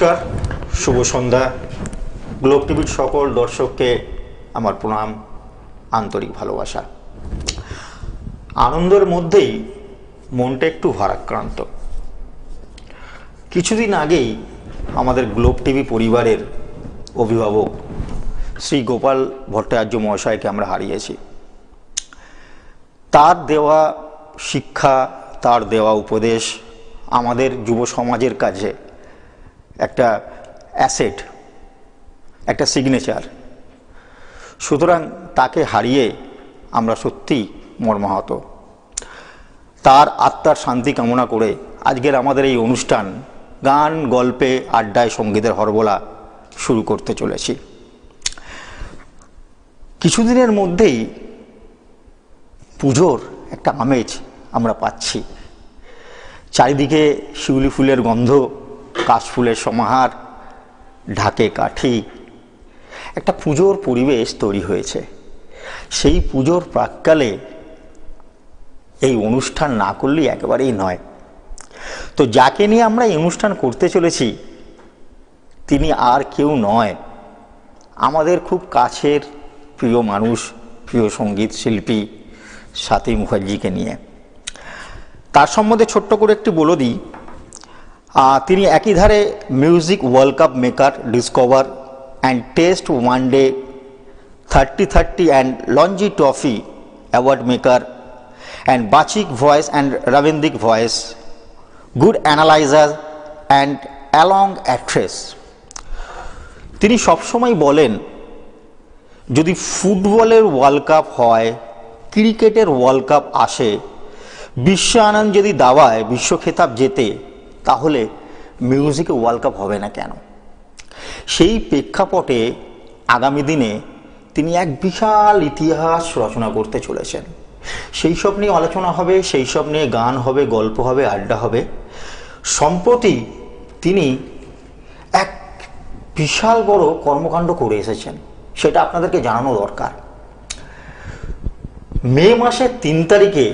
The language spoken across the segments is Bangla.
নমস্কার, শুভ সন্ধ্যা। গ্লোব টিভির সকল দর্শককে আমার প্রণাম, আন্তরিক ভালোবাসা। আনন্দের মধ্যেই মনটা একটু ভারাক্রান্ত। কিছুদিন আগেই আমাদের গ্লোব টিভি পরিবারের অভিভাবক শ্রী গোপাল ভট্টাচার্য মহাশয়কে আমরা হারিয়েছি। তার দেওয়া শিক্ষা, তার দেওয়া উপদেশ আমাদের যুব সমাজের কাছে একটা অ্যাসেট, একটা সিগনেচার। সুতরাং তাকে হারিয়ে আমরা সত্যি মর্মাহত। তার আত্মার শান্তি কামনা করে আজকের আমাদের এই অনুষ্ঠান গান, গল্পে, আড্ডায়, সঙ্গীতের হরবোলা শুরু করতে চলেছি। কিছুদিনের মধ্যেই পুজোর একটা আমেজ আমরা পাচ্ছি। চারিদিকে শিউলি ফুলের গন্ধ, কাশফুলের সমাহার, ঢাকে কাঠি, একটা পুজোর পরিবেশ তৈরি হয়েছে। সেই পুজোর প্রাক্কালে এই অনুষ্ঠান না করলেই একেবারেই নয়। তো যাকে নিয়ে আমরা এই অনুষ্ঠান করতে চলেছি তিনি আর কেউ নয়, আমাদের খুব কাছের প্রিয় মানুষ, প্রিয় সঙ্গীত শিল্পী স্বাতী মুখার্জিকে নিয়ে। তার সম্বন্ধে ছোট্ট করে একটু বলে দিই। তিনি একই ধারে music world cup maker, discover and test one day 30-30 and Ranji trophy award maker and বাচিক ভয়েস অ্যান্ড রবীন্দ্রিক voice, good analyser and along actress. তিনি সবসময় বলেন, যদি ফুটবলের ওয়ার্ল্ড কাপ হয়, ক্রিকেটের ওয়ার্ল্ড কাপ আসে, বিশ্ব আনন্দ যদি দাওয়ায় বিশ্ব খেতাব জেতে, তাহলে মিউজিকে ওয়ার্ল্ড কাপ হবে না কেন? সেই প্রেক্ষাপটে আগামী দিনে তিনি এক বিশাল ইতিহাস রচনা করতে চলেছেন। সেই সব নিয়ে আলোচনা হবে, সেই সব নিয়ে গান হবে, গল্প হবে, আড্ডা হবে। সম্প্রতি তিনি এক বিশাল বড় কর্মকাণ্ড করে এসেছেন, সেটা আপনাদেরকে জানানো দরকার। মে মাসের 3 তারিখে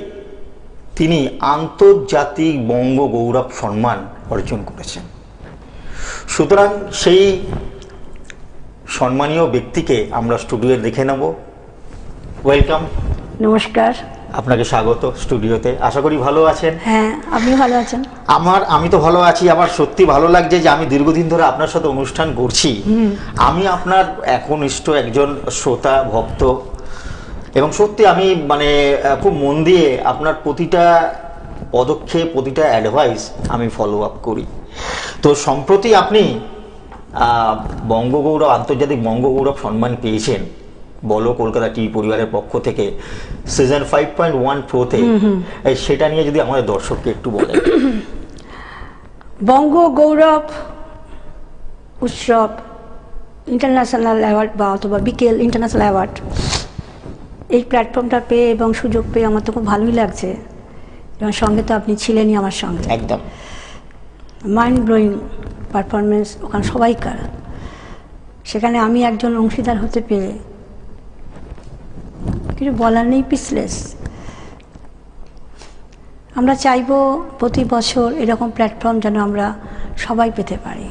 তিনি আন্তর্জাতিক বঙ্গ গৌরব সম্মান অর্জন করেছেন। সুতরাং সেই সম্মানীয় ব্যক্তিকে আমরা স্টুডিওতে দেখে নেব। ওয়েলকাম। নমস্কার, আপনাকে স্বাগত স্টুডিওতে। আশা করি ভালো আছেন। হ্যাঁ, আপনি ভালো আছেন? আমি তো ভালো আছি। আমার সত্যি ভালো লাগছে যে আমি দীর্ঘদিন ধরে আপনার সাথে অনুষ্ঠান করছি। আমি আপনার একনিষ্ঠ একজন শ্রোতা, ভক্ত, এবং সত্যি আমি খুব মন দিয়ে আপনার প্রতিটা পদক্ষেপ, প্রতিটা অ্যাডভাইস আমি ফলো আপ করি। তো সম্প্রতি আপনি বঙ্গগৌরব, আন্তর্জাতিক বঙ্গগৌরব সম্মান পেয়েছেন বলো কলকাতা টিভি পরিবারের পক্ষ থেকে সিজন 5.1 প্রোতে। সেটা নিয়ে যদি আমাদের দর্শককে একটু বলেন। বঙ্গগৌরব উৎসব ইন্টারন্যাশনাল অ্যাওয়ার্ড বা অথবা বিকেল ইন্টারন্যাশনাল অ্যাওয়ার্ড, এই প্ল্যাটফর্মটা পেয়ে এবং সুযোগ পেয়ে আমার তো খুব ভালোই লাগছে। এবং সঙ্গে তো আপনি ছিলেনই আমার সঙ্গে। একদম মাইন্ড ব্লোয়িং পারফরমেন্স ওখানে সবাইকার। সেখানে আমি একজন অংশীদার হতে পেরে কিছু বলার নেই, পিসলেস। আমরা চাইব প্রতি বছর এরকম প্ল্যাটফর্ম যেন আমরা সবাই পেতে পারি।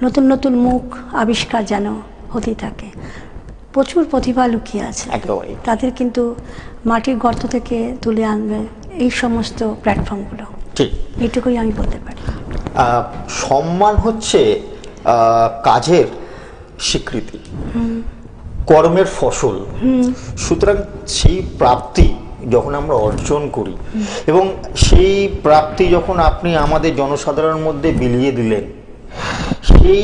নতুন নতুন মুখ আবিষ্কার যেন হতে থাকে। প্রচুর প্রতিভা লুকিয়ে আছে, তাদের কিন্তু মাটির গর্ত থেকে তুলে আনবে এই সমস্ত প্ল্যাটফর্মগুলো। ঠিক, এইটুকুই আমি বলতে পারি। সম্মান হচ্ছে কাজের স্বীকৃতি, কর্মের ফসল। সুতরাং সেই প্রাপ্তি যখন আমরা অর্জন করি এবং সেই প্রাপ্তি যখন আপনি আমাদের জনসাধারণের মধ্যে বিলিয়ে দিলেন, সেই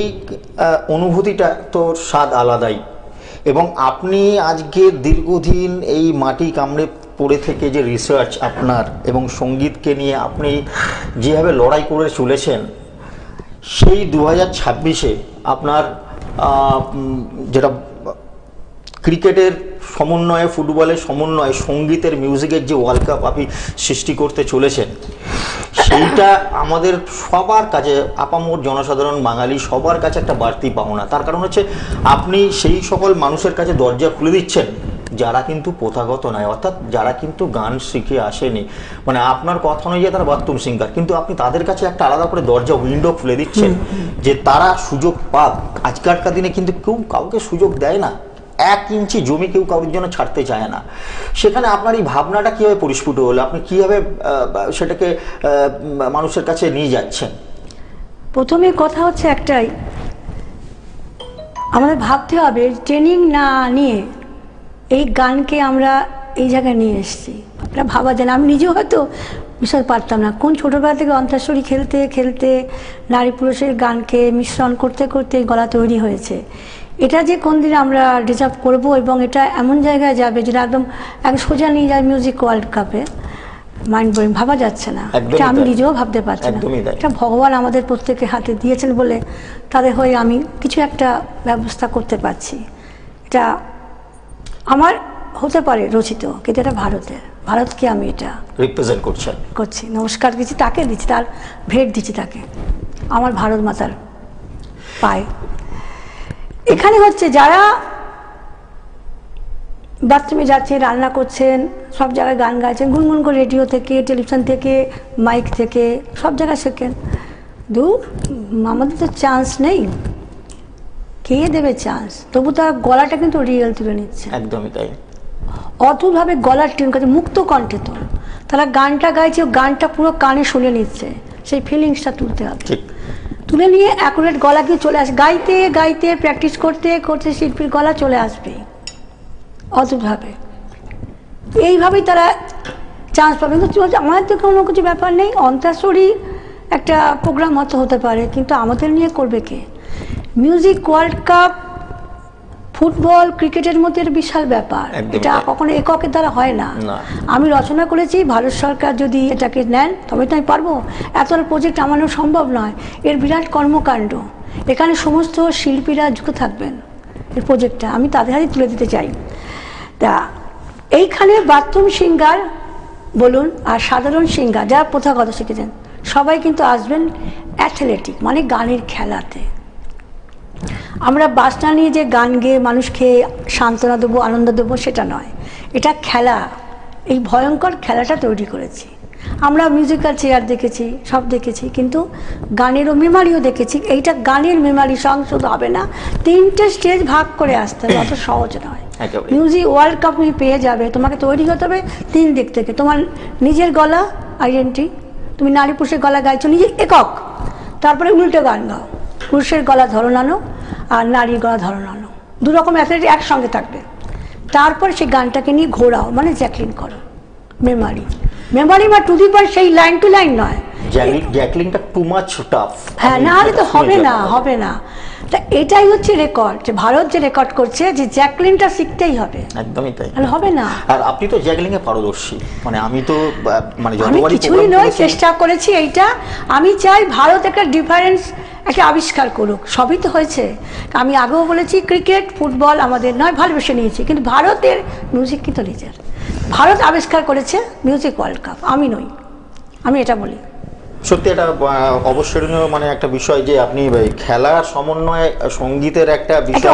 অনুভূতিটা তো স্বাদ আলাদাই। এবং আপনি আজকে দীর্ঘদিন এই মাটি কামড়ে পড়ে থেকে যে রিসার্চ আপনার এবং সঙ্গীতকে নিয়ে আপনি যেভাবে লড়াই করে চলেছেন, সেই 2026-এ আপনার যেটা ক্রিকেটের সমন্বয়ে, ফুটবলের সমন্বয়ে, সঙ্গীতের, মিউজিকের যে ওয়ার্ল্ড কাপ আপনি সৃষ্টি করতে চলেছেন, সেইটা আমাদের সবার কাছে, আপামর জনসাধারণ বাঙালি সবার কাছে একটা বাড়তি পাওনা। তার কারণ হচ্ছে আপনি সেই সকল মানুষের কাছে দরজা খুলে দিচ্ছেন যারা কিন্তু প্রথাগত নয়, অর্থাৎ যারা কিন্তু গান শিখে আসেনি, মানে আপনার কথা অনুযায়ী তারা বাথরুম সিঙ্গার, কিন্তু আপনি তাদের কাছে একটা আলাদা করে দরজা উইন্ডো খুলে দিচ্ছেন যে তারা সুযোগ পাক। আজকালকার দিনে কিন্তু কেউ কাউকে সুযোগ দেয় না, 1 ইঞ্চি জমি কেউ কারোর জন্য ছাড়তে চায় না। সেখানে আপনার এই ভাবনাটা কিভাবে পরিস্ফুট হলো, আপনি কিভাবে সেটাকে মানুষের কাছে নিয়ে যাচ্ছেন? প্রথমে কথা হচ্ছে একটাই, আমাদের ভাবতে হবে ট্রেনিং না নিয়ে এই গানকে আমরা এই জায়গায় নিয়ে এসেছি। আপনারা ভাবা যায় না, আমি নিজেও হয়তো বিষয় পারতাম না। কোন ছোটোবেলা থেকে অন্তাক্ষরী খেলতে খেলতে নারী পুরুষের গানকে মিশ্রণ করতে করতে গলা তৈরি হয়েছে। এটা যে কোন দিন আমরা ডিজার্ভ করবো এবং এটা এমন জায়গায় যাবে যেটা একদম সোজা নিয়ে যায় মিউজিক ওয়ার্ল্ড কাপে, মাইন্ড ব্লোয়িং, ভাবা যাচ্ছে না। এটা আমি নিজেও ভাবতে পারছি না। এটা ভগবান আমাদের প্রত্যেকের হাতে দিয়েছেন বলে তাদের হয়ে আমি কিছু একটা ব্যবস্থা করতে পারছি। এটা আমার হতে পারে রচিত, কিন্তু এটা ভারতের, ভারতকে আমি এটা রিপ্রেজেন্ট করছি, নমস্কার দিচ্ছি, তাকে দিচ্ছি, তার ভেট দিচ্ছি তাকে, আমার ভারত মাতার পায়ে। এখানে হচ্ছে যারা বাথরুমে যাচ্ছেন, রান্না করছেন, সব জায়গায় গান গাইছেন, গুনগুন করে রেডিও থেকে, টেলিভিশন থেকে, মাইক থেকে, সব জায়গায় শেখেন। দূর, আমাদের তো চান্স নেই, কে দেবে চান্স? তবু তার গলাটা কিন্তু রিয়েল তুলে নিচ্ছে, একদমই তাই, অদ্ভুতভাবে গলার টিউন করছে, মুক্ত কণ্ঠে তো তারা গানটা গাইছে, গানটা পুরো কানে শুনে নিচ্ছে, সেই ফিলিংসটা তুলতে হবে। তুলে নিয়ে অ্যাকুরেট গলা গিয়ে চলে আসে, গাইতে গাইতে প্র্যাকটিস করতে করতে শিল্পীর গলা চলে আসবে অদ্ভুতভাবে। এইভাবেই তারা চান্স পাবে। কিন্তু আমাদের তো কোনো কিছু ব্যাপার নেই, অন্তাক্ষরী একটা প্রোগ্রাম হতে পারে, কিন্তু আমাদের নিয়ে করবে কে? মিউজিক ওয়ার্ল্ড কাপ, ফুটবল, ক্রিকেটের মধ্যে বিশাল ব্যাপার, এটা কখনো এককের দ্বারা হয় না। আমি রচনা করেছি, ভারত সরকার যদি এটাকে নেন তবে তো আমি পারবো। এত প্রজেক্ট আমার সম্ভব নয়, এর বিরাট কর্মকাণ্ড, এখানে সমস্ত শিল্পীরা যুক্ত থাকবেন। এই প্রজেক্টটা আমি তাদের হাতে তুলে দিতে চাই। তা এইখানে বাথরুম সিঙ্গার বলুন আর সাধারণ সিঙ্গার যারা প্রথাগত শিখেছেন সবাই কিন্তু আসবেন অ্যাথলেটিক, মানে গানের খেলাতে। আমরা বাসনা নিয়ে যে গান গেয়ে মানুষকে সান্ত্বনা দেবো, আনন্দ দেবো, সেটা নয়, এটা খেলা। এই ভয়ঙ্কর খেলাটা তৈরি করেছি আমরা। মিউজিক্যাল চেয়ার দেখেছি, সব দেখেছি, কিন্তু গানেরও মেমারিও দেখেছি। এইটা গানের মেমারি সং শুধু হবে না, 3টে স্টেজ ভাগ করে আসতে হবে, অত সহজ নয়। মিউজিক ওয়ার্ল্ড কাপ তুমি পেয়ে যাবে, তোমাকে তৈরি হতে হবে 3 দিক থেকে। তোমার নিজের গলা আইডেন্টি, তুমি নারী পুরুষের গলা গাইছো নিজের একক, তারপরে উল্টো গান গাও, পুরুষের গলা ধরন আনো আর নারীর গলা ধরন আনো, 2 রকম অ্যাথলেট একসঙ্গে থাকবে। তারপরে সেই গানটাকে নিয়ে ঘোরাও, মানে জ্যাকলিং করো, মেমারি বা টু দি পয়েন্ট, সেই লাইন টু লাইন নয়, জ্যাকলিংটা টু মাচ টাফ। হ্যাঁ, না হলে তো হবে না। তা এটাই হচ্ছে রেকর্ড, যে ভারত যে রেকর্ড করছে যে জ্যাকলিংটা শিখতেই হবে। একদমই তাই, তাহলে হবে না। আর আপনি তো জ্যাকলিং এ পারদর্শী, মানে আমি তো আমি কিছুই নয়, চেষ্টা করেছি এইটা। আমি চাই ভারত একটা ডিফারেন্স, একটা আবিষ্কার করুক। সবই তো হয়েছে, আমি আগেও বলেছি ক্রিকেট ফুটবল আমাদের নয়, ভালোবেসে নিয়েছি, কিন্তু ভারতের মিউজিক কিন্তু নিজের। ভারত আবিষ্কার করেছে মিউজিক ওয়ার্ল্ড কাপ, আমি নই, আমি এটা বলি। সত্যি এটা অবশ্যনীয় মানে একটা বিষয় যে আপনি খেলার সমন্বয়ে সঙ্গীতের একটা বিষয়,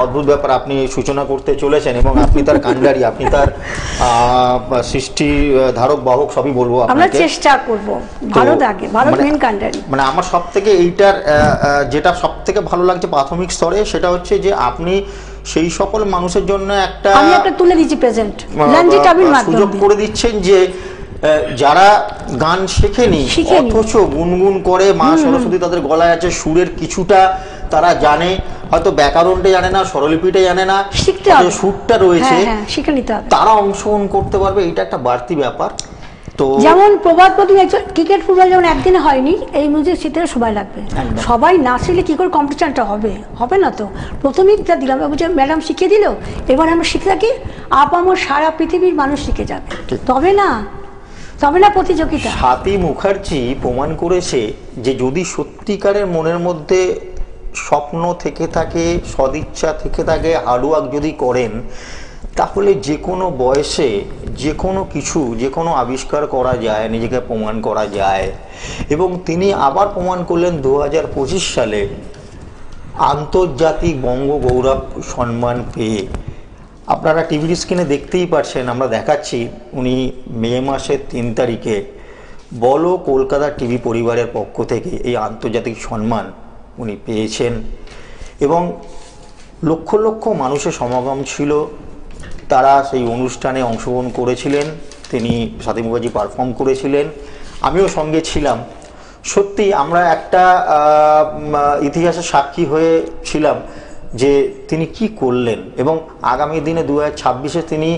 অদ্ভুত ব্যাপার আপনি সূচনা করতে চলেছেন, এবং আপনি তার কাণ্ডারি, আপনি তার সৃষ্টি ধারক বাহক সবই বলবো। আমরা চেষ্টা করব, ভারত আগে, ভারত মেন কাণ্ডারি। মানে আমার সব থেকে এইটার যেটা সব থেকে ভালো লাগছে প্রাথমিক স্তরে, সেটা হচ্ছে যে আপনি সেই সকল মানুষের জন্য একটা তুলে দিচ্ছি প্রেজেন্ট সুযোগ করে দিচ্ছেন যে যারা গান শেখেনি অথচ গুনগুন করে, মা সরস্বতী তাদের গলায় আছে, সুরের কিছুটা তারা জানে, হয়তো ব্যাকরণটা জানে না, স্বরলিপিটা জানে না, সুরটা রয়েছে, তারা অংশগ্রহণ করতে পারবে। এটা একটা বাড়তি ব্যাপার। তো যেমন প্রভাত প্রতিম ক্রিকেট ফুটবল যেমন একদিনে হয়নি, এই মিউজিক শিখতে সময় লাগবে। সবাই না শিখলে কি করে কম্পিটিশনটা হবে না। তো প্রথমেই যা দিলাম, ম্যাডাম শিখিয়ে দিল, এবার আমরা শিখে থাকি, আপামর সারা পৃথিবীর মানুষ শিখে যাবে, তবে না প্রতিযোগিতা। স্বাতী মুখার্জি প্রমাণ করেছে যে যদি সত্যিকারের মনের মধ্যে স্বপ্ন থেকে থাকে, সদিচ্ছা থেকে থাকে, হার্ডওয়ার্ক যদি করেন, তাহলে যে কোনো বয়সে যে কোনো কিছু, যে কোনো আবিষ্কার করা যায়, নিজেকে প্রমাণ করা যায়। এবং তিনি আবার প্রমাণ করলেন 2025 সালে আন্তর্জাতিক বঙ্গ গৌরব সম্মান পেয়ে। আপনারা টিভির স্ক্রিনে দেখতেই পারছেন, আমরা দেখাচ্ছি উনি মে মাসের 3 তারিখে বলো কলকাতা টিভি পরিবারের পক্ষ থেকে এই আন্তর্জাতিক সম্মান উনি পেয়েছেন এবং লক্ষ লক্ষ মানুষের সমাগম ছিল, তারা সেই অনুষ্ঠানে অংশগ্রহণ করেছিলেন, তিনি স্বাতী মুখার্জি পারফর্ম করেছিলেন, আমিও সঙ্গে ছিলাম। সত্যি আমরা একটা ইতিহাসের সাক্ষী হয়েছিলাম যে তিনি কি করলেন এবং আগামী দিনে 2026-এ তিনি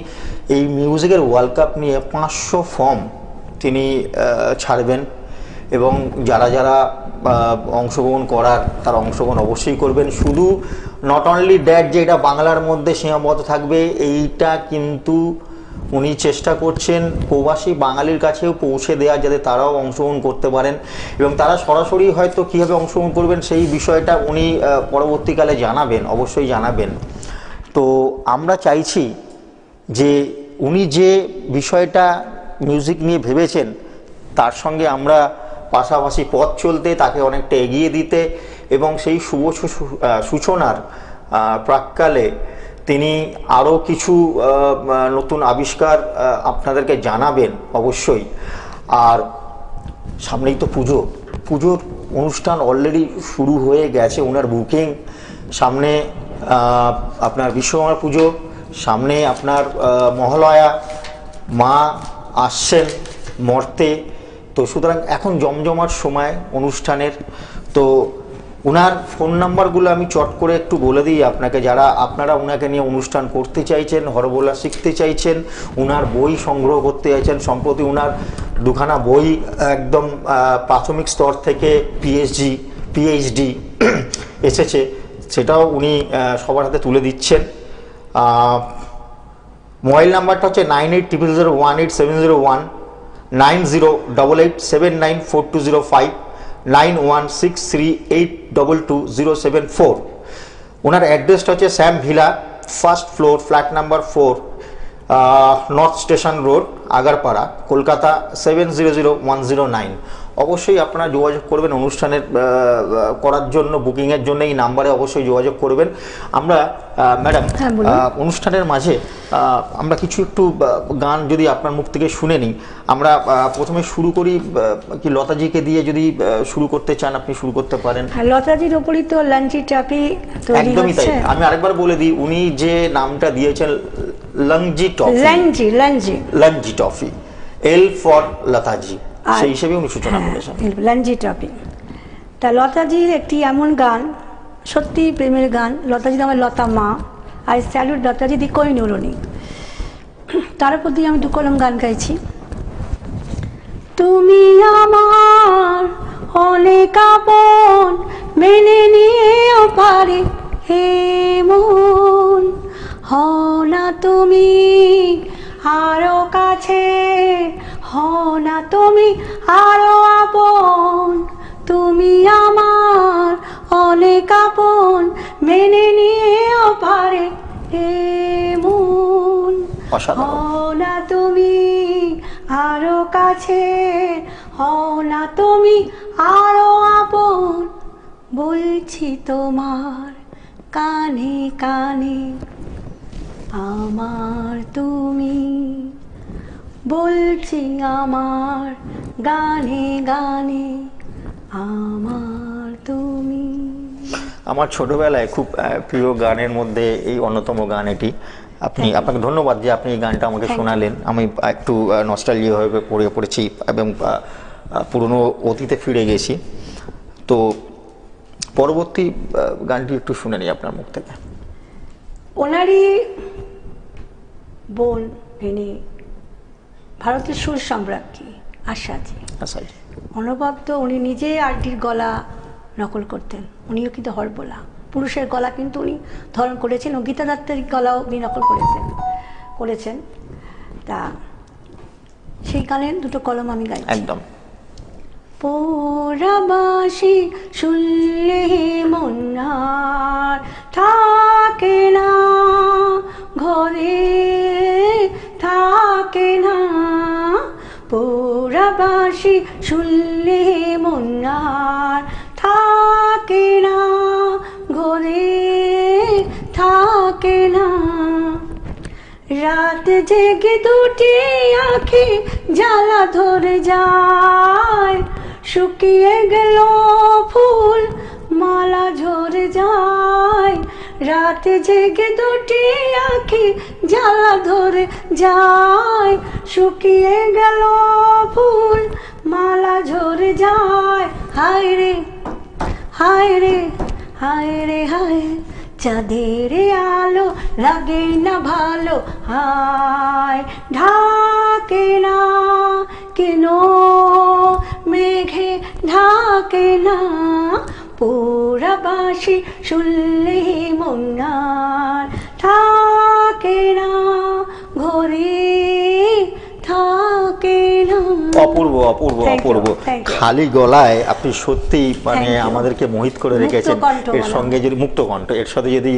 এই মিউজিকের ওয়ার্ল্ড কাপ নিয়ে 500 ফর্ম তিনি ছাড়বেন এবং যারা যারা অংশগ্রহণ করার তারা অংশগ্রহণ অবশ্যই করবেন। শুধু নট অনলি দ্যাট যে এটা বাংলার মধ্যে সীমাবদ্ধ থাকবে এইটা কিন্তু উনি চেষ্টা করছেন প্রবাসী বাঙালির কাছেও পৌঁছে দেওয়া, যাতে তারাও অংশগ্রহণ করতে পারেন এবং তারা সরাসরি হয়তো কীভাবে অংশগ্রহণ করবেন সেই বিষয়টা উনি পরবর্তীকালে জানাবেন, অবশ্যই জানাবেন। তো আমরা চাইছি যে উনি যে বিষয়টা মিউজিক নিয়ে ভেবেছেন তার সঙ্গে আমরা পাশাপাশি পথ চলতে, তাকে অনেকটা এগিয়ে দিতে এবং সেই শুভ সূচনার প্রাক্কালে তিনি আরও কিছু নতুন আবিষ্কার আপনাদেরকে জানাবেন অবশ্যই। আর সামনেই তো পুজোর অনুষ্ঠান অলরেডি শুরু হয়ে গেছে, ওনার বুকিং। সামনে আপনার বিশ্বকর্মা পুজো, সামনে আপনার মহালয়া, মা আসছেন মর্তে, তো সুতরাং এখন জমজমার সময় অনুষ্ঠানের। তো ওনার ফোন নাম্বারগুলো আমি চট করে একটু বলে দিই আপনাকে, যারা আপনারা ওনাকে নিয়ে অনুষ্ঠান করতে চাইছেন, হরবোলা শিখতে চাইছেন, ওনার বই সংগ্রহ করতে চাইছেন। সম্প্রতি ওনার দুখানা বই একদম প্রাথমিক স্তর থেকে পিএইচডি এসেছে, সেটাও উনি সবার হাতে তুলে দিচ্ছেন। মোবাইল নাম্বারটা হচ্ছে 9800018701, 9088794205, 9163822074। ওনার অ্যাড্রেসটা হচ্ছে Shyam villa, 1st floor, flat number 4, north station road, Agarpara, Kolkata 700109। অবশ্যই আপনারা যোগাযোগ করবেন অনুষ্ঠানের করার জন্য, বুকিংয়ের জন্য এই নাম্বারে অবশ্যই যোগাযোগ করবেন। আমরা ম্যাডাম অনুষ্ঠানের মাঝে আমরা কিছু একটু গান যদি আপনার মুখ থেকে শুনে নিই। আমরা প্রথমে শুরু করি কি লতাজিকে দিয়ে, যদি শুরু করতে চান আপনি শুরু করতে পারেন। লতাজির ওপরই তো লাঞ্জি ট্রফি একদমই তাই। আমি আরেকবার বলে দিই, উনি যে নামটা দিয়েছেন লাঞ্জি ট্রফি, এল ফর লতাজি, সেই হিসেবে উনি সূচনা করেছেন লাঞ্জি ট্রফি। তা লতাজির একটি এমন গান, সত্যি প্রেমের গান। লতাজি আমার লতা মা, আই স্যালুট লতাজি দি কই নুরনি। তার উপর দিয়ে আমি 2 কলম গান গাইছি। তুমি আমার অনেক আপন, মেনে নিয়েও পারে হে মন, হও না তুমি আরো কাছে, হও না তুমি আরো আপন, তুমি আমার অনেক আপন, মেনে নিয়েও পারে হে মন, হও না তুমি আরো কাছে, হও না তুমি আরো আপন, বলছি তোমার কানে কানে আমার তুমি, বলছি আমার গানে গানে আমার তুমি। আমার ছোটবেলায় খুব প্রিয় গানের মধ্যে এই অন্যতম গান এটি। আপনাকে ধন্যবাদ যে আপনি এই গানটা আমাকে শোনালেন। আমি একটু নস্টালজিয়া হয়ে পড়েছি এবং পুরনো অতীতে ফিরে গেছি। তো পরবর্তী গানটি একটু শুনে নিই আপনার মুখ থেকে। ওনারই বোন, ইনি ভারতের সুর সম্রাজ্ঞী আশাজি। অনবদ্য উনি নিজে আরডির গলা নকল করতেন। উনিও কিন্তু হরবোলা, পুরুষের গলা কিন্তু উনি ধারণ করেছেন ও গীতা দত্তের গলাও উনি নকল করেছেন। তা সেই গানের 2 কলম আমি গাই একদম। পোড়াবাসি শুনলে মনার থাকে না, ঘরে থাকে না, পোড়াবাসি শুনলে মনার থাকে না, ঘরে থাকে না, রাত জেগে দুটি আঁখি জ্বালা ধরে যায়, শুকিয়ে গেল ফুল মালা ঝরে যায়। রাত জেগে দুটি আঁখি জ্বালা ধরে যায়, শুকিয়ে গেল ফুল মালা ঝরে যায়। হায় রে হায় রে হায় রে হায়, চাঁদের আলো লাগে না ভালো, হায় ঢাকে না কেন মেঘে, ঢাকে না পোড়া বাঁশি শুনলে মনার, থাকে না ঘরে থাকে না। অপূর্ব অপূর্ব Thank you, Apurba. thank you. খালি গলায় আপনি সত্যি মানে Thank you. আমাদেরকে মোহিত করে রেখেছেন। মুক্তকণ্ঠ এর বলা। সঙ্গে যদি মুক্ত কণ্ঠ, এর সাথে যদি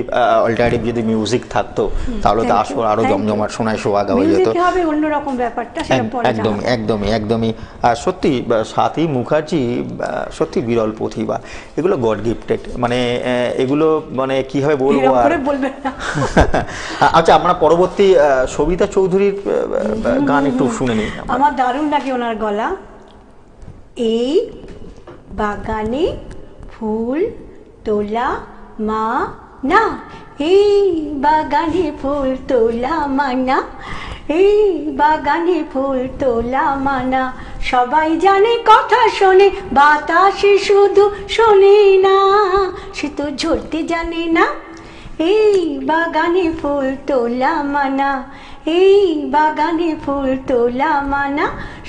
অল্টারনেটিভ যদি মিউজিক থাকতো তাহলে তো Thank আসর you, আরো thank you. জমজমাট শোনায় সোহাগা হয়ে যেত। মিউজিকে হবে অন্যরকম ব্যাপারটা, সেটা পরে একদমই জানাবো। একদমই একদমই। আর সত্যি স্বাতী মুখার্জি সত্যি বিরল প্রতিভা, এগুলো গড গিফটেড, মানে এগুলো মানে কিভাবে বলবো এরকম আর। করে বলবেন না। আচ্ছা, আমরা পরবর্তী সবিতা চৌধুরীর গান একটু শুনে নিই। আমার দারুণ লাগে ওনার গলা। এই বাগানে ফুল তোলা মা না, এই বাগানে ফুল তোলা মানা, এই বাগানে ফুল তোলা মানা। সবাই জানে কথা শোনে, বাতাসে শুধু শোনে না, সে তো ঝরতে জানে না। এই বাগানে ফুল তোলা মানা, এই বাগানে ফুল তোলা মানা।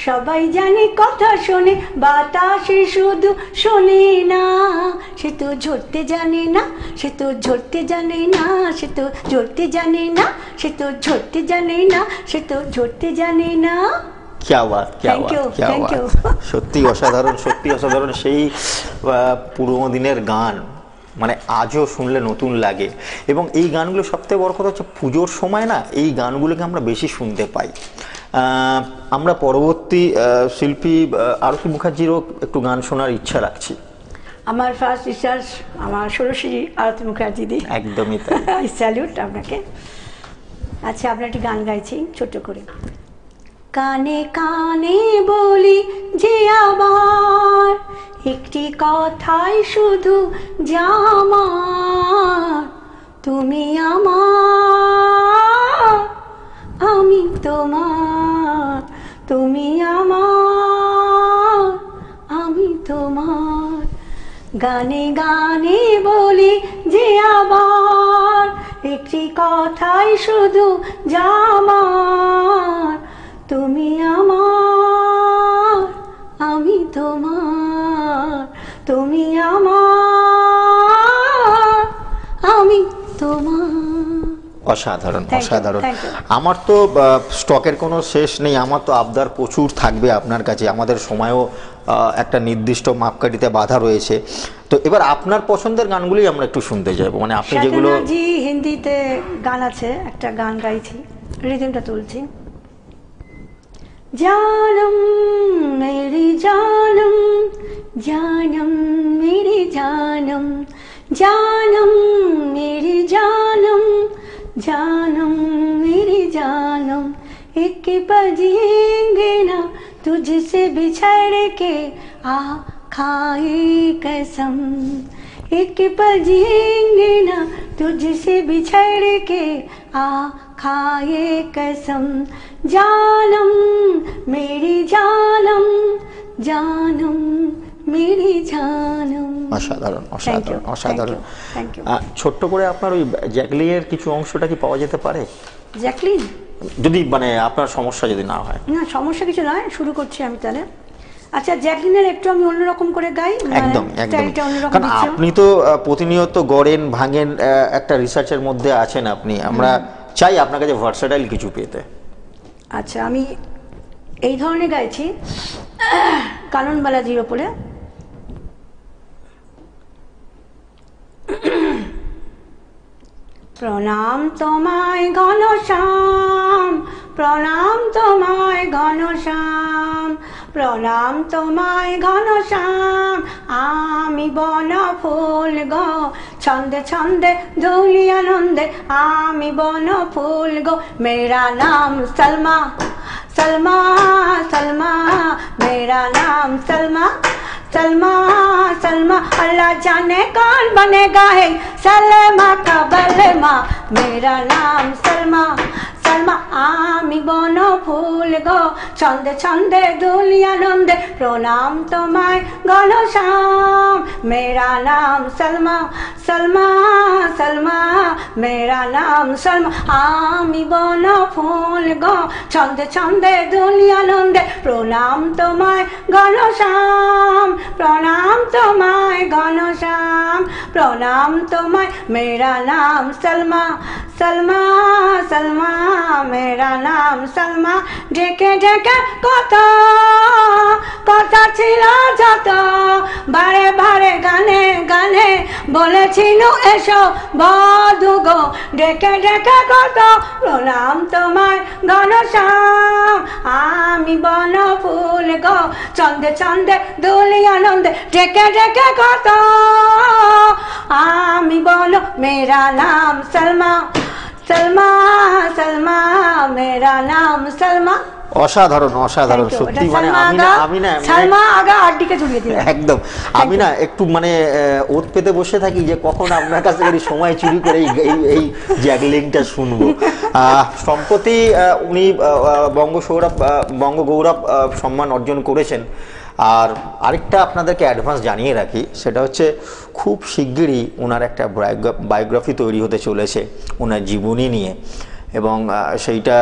সবাই জানে কথা শোনে, বাতাসে শুধু শোনে না, সে তো ঝরতে জানে না, সে তো ঝরতে জানে না, সে তো ঝরতে জানে না, সে তো ঝরতে জানে না, সে তো ঝরতে জানে না। क्या बात क्या Thank बात you, क्या thank बात। you. সত্যি অসাধারণ, সত্যি অসাধারণ। সেই পুরোনো দিনের গান মানে আজও শুনলে নতুন লাগে। এবং এই গানগুলো সবথেকে বড় কথা হচ্ছে পুজোর সময় না এই গানগুলোকে আমরা বেশি শুনতে পাই। আমরা পরবর্তী শিল্পী আরতি মুখার্জিরও একটু গান শোনার ইচ্ছা রাখছি। আমার ফার্স্ট রিসার্চ আমার ষোড়শী আরতি মুখার্জি দি। একদমই তাই। আই স্যালুট আপনাকে। আচ্ছা, আপনার একটি গান গাইছি ছোট্ট করে। কানে কানে বলি যে আবার একটি কথাই শুধু আমার, তুমি আমার আমি তোমার, তুমি আমার আমি তোমার। গানে গানে বলি যে আবার একটি কথাই শুধু আমার, তুমি আমার আমি তোমার, তুমি আমার আমি তোমার। অসাধারণ Thank you, অসাধারণ। thank you. আমার তো স্টকের কোনো শেষ নেই, আমার তো আবদার প্রচুর থাকবে আপনার কাছে। আমাদের সময়ও একটা নির্দিষ্ট মাপকাঠিতে বাধা রয়েছে। তো এবার আপনার পছন্দের গানগুলি আমরা একটু শুনতে যাবো, মানে আপনি যেগুলো। জি, হিন্দিতে গান আছে, একটা গান গাইছি, রিদমটা তুলছি। জানম মেরি জানম, জানম মেরি জানম, জানম মেরি জানম, জানम मेरी जानम। एक पल जिएंगे ना तुझसे बिछड़ के, आ खाए कसम। एक पल जिएंगे ना तुझसे बिछड़ के, आ खाए कसम। जानम मेरी जानम, जानम मेरी जानम। অসাধারণ অসাধারণ অসাধারণ। Thank you. ছোট্ট করে আপনার ওই জ্যাকলিনের কিছু অংশটা কি পাওয়া যেতে পারে? জ্যাকলিন, যদি মানে আপনার সমস্যা যদি না হয়। না সমস্যা কিছু নয়, শুরু করছি আমি তাহলে। আচ্ছা, জ্যাকলিনের একটু আমি অন্যরকম করে গাই, একদম একদম। স্টাইলটা অন্যরকম কারণ দিচ্ছি। আপনি তো প্রতিনিয়ত গড়েন ভাঙেন একটা রিসার্চের মধ্যে আছেন আপনি। আমরা চাই আপনার কাছে ভার্সাটাইল কিছু পেতে। আচ্ছা, আমি এই ধরনের গাইছি কানন বালাজির ওপরে। প্রণাম তোমায় ঘনশ্যাম, প্রণাম তোমায় ঘনশ্যাম, প্রণাম তোমায় ঘনশ্যাম আমি বন ফুল গো ছন্দে ছন্দে ধুলি আনন্দে আমি বন ফুল গো মেরা নাম সলমা सलमा सलमा मेरा नाम सलमा सलमा सलमा अल्लाह जाने कौन बनेगा है सलमा का बलमा मेरा नाम सलमा सलमा आमी बनो फूल गो छंदे छंदे धूलि आनंदे प्रणाम तुम्हाय घनश्याम मेरा नाम सलमा सलमा सलमा मेरा नाम सलमा आमी बनो फूल गो छंदे छंदे धूलि आनंदे प्रणाम तुम्हाय घनश्याम प्रणाम तुम्हाय घनश्याम प्रणाम तुम्हाय मेरा नाम सलमा सलमा सलमा मेरा नाम सलमा ढेके ढेके कथा कथा छिलो যত বারে বারে গানে গানে বলেছিল এসো বধু গো ঢেকে ঢেকে কত প্রণাম তোমায় ঘনশ্যাম আমি বন ফুল গো ছন্দে ছন্দে ধুলি আনন্দে ঢেকে ঢেকে কত আমি বন মেরা নাম সলমা सलमा सलमा मेरा नाम सलमा অসাধারণ অসাধারণ সত্যি মানে আমি না সালমা আগা আড্ডিকে জড়িয়ে দিলাম একদম আমি না একটু মানে ওত পেতে বসে থাকি যে কখন আপনার কাছ থেকে সময় চুরি করে এই জ্যাগলিংটা শুনবো সম্প্রতি উনি বঙ্গগৌরব সম্মান অর্জন করেছেন আর আরেকটা আপনাদেরকে অ্যাডভান্স জানিয়ে রাখি সেটা হচ্ছে খুব শিগগিরই ওনার একটা বায়োগ্রাফি তৈরি হতে চলেছে ওনার জীবনী নিয়ে এবং সেইটা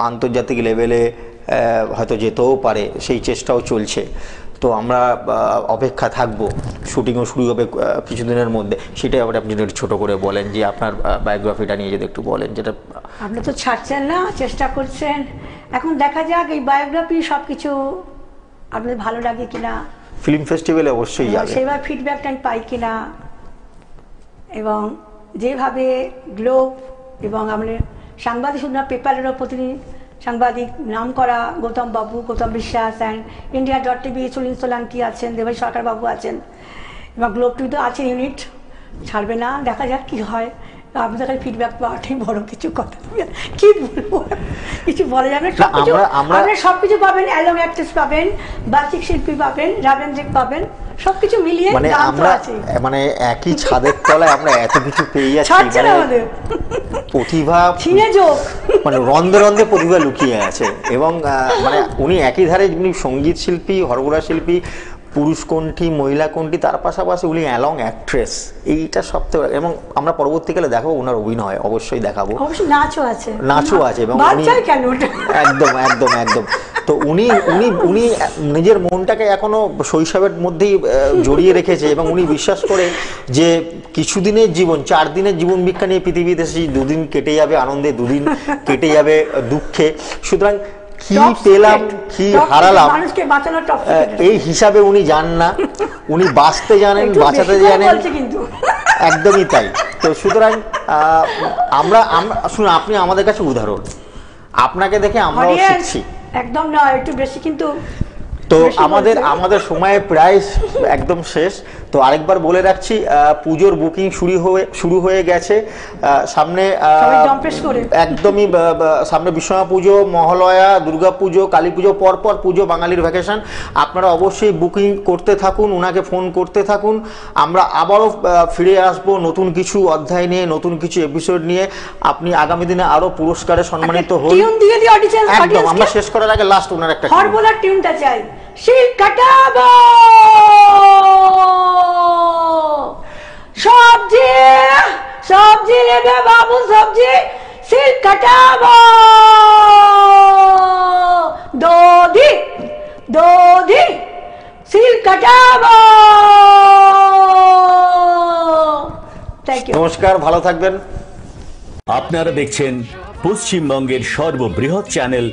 আন্তর্জাতিক লেভেলে হয়তো যেতেও পারে সেই চেষ্টাও চলছে তো আমরা অপেক্ষা থাকবো শুটিংও শুরু হবে কিছুদিনের মধ্যে সেটাই আবার আপনি একটু ছোটো করে বলেন যে আপনার বায়োগ্রাফিটা নিয়ে যদি একটু বলেন যেটা আপনি তো ছাড়ছেন না চেষ্টা করছেন এখন দেখা যাক এই বায়োগ্রাফি সব কিছু আপনাদের ভালো লাগে কিনা ফিল্ম ফেস্টিভ্যালে অবশ্যই যাবে সেবার ফিডব্যাকটা আমি পাই কিনা এবং যেভাবে গ্লোব এবং আমাদের সাংবাদিক শুধু পেপারেরও প্রতিদিন সাংবাদিক নাম করা গৌতম বাবু গৌতম বিশ্বাস অ্যান্ড India.tv সুনীল সোলাঙ্কি আছেন দেবাই সরকার বাবু আছেন এবং গ্লোব টিভি তো আছে ইউনিট ছাড়বে না দেখা যাক কি হয় আপনাদের কাছে ফিডব্যাক পাওয়াটাই বড় কিছু কথা কি বলবো কিছু বলা যাবে আপনারা সবকিছু পাবেন অ্যালং অ্যাক্ট্রেস পাবেন বাচিক শিল্পী পাবেন রাবেন্দ্রিক পাবেন সবকিছু মিলিয়ে মানে আমরা মানে একই ছাদের তলায় আমরা এত কিছু পেয়ে যাচ্ছি প্রতিভা ছিনে যোগ মানে রন্ধে রন্ধে প্রতিভা লুকিয়ে আছে এবং মানে উনি একই ধারে সঙ্গীত শিল্পী হরগোড়া শিল্পী পুরুষ কোনটি মহিলা কোনটি তার পাশাপাশি উনি অ্যালং অ্যাক্ট্রেস এইটা সবথেকে এবং আমরা পরবর্তীকালে দেখাবো ওনার অভিনয় অবশ্যই দেখাবো অবশ্যই নাচও আছে এবং একদম একদম একদম তো উনি উনি উনি নিজের মনটাকে এখনো শৈশবের মধ্যেই জড়িয়ে রেখেছে এবং উনি বিশ্বাস করে যে কিছুদিনের জীবন 4 দিনের জীবন ভিক্ষা নিয়ে পৃথিবীতে এসেছি 2 দিন কেটে যাবে আনন্দে 2 দিন কেটে যাবে দুঃখে সুতরাং কি পেলাম কি হারালাম এই হিসাবে উনি জান না উনি বাঁচতে জানেন বাঁচাতে জানেন একদমই তাই তো সুতরাং আমরা শুনুন আপনি আমাদের কাছে উদাহরণ আপনাকে দেখে আমরাও শিখছি একদম নয় একটু বেশি কিন্তু তো আমাদের সময় প্রায় একদম শেষ তো আরেকবার বলে রাখছি পুজোর বুকিং শুরু হয়ে গেছে সামনে একদমই সামনে বিশ্বকর্মা পুজো মহালয়া দুর্গা পুজো কালী পুজো পরপর পুজো বাঙালির ভ্যাকেশন আপনারা অবশ্যই বুকিং করতে থাকুন ওনাকে ফোন করতে থাকুন আমরা আবারও ফিরে আসব নতুন কিছু অধ্যায় নিয়ে নতুন কিছু এপিসোড নিয়ে আপনি আগামী দিনে আরো পুরস্কারে সম্মানিত হন একদম আমরা শেষ করার আগে লাস্ট ওনার একটা হরবোলার টিউনটা চাই শিল কাটাবো সবজি সবজি নেবে বাবু সবজি শিল কাটাবো দোধি দোধি শিল কাটাবো নমস্কার ভালো থাকবেন আপনারা দেখছেন পশ্চিমবঙ্গের সর্ববৃহৎ চ্যানেল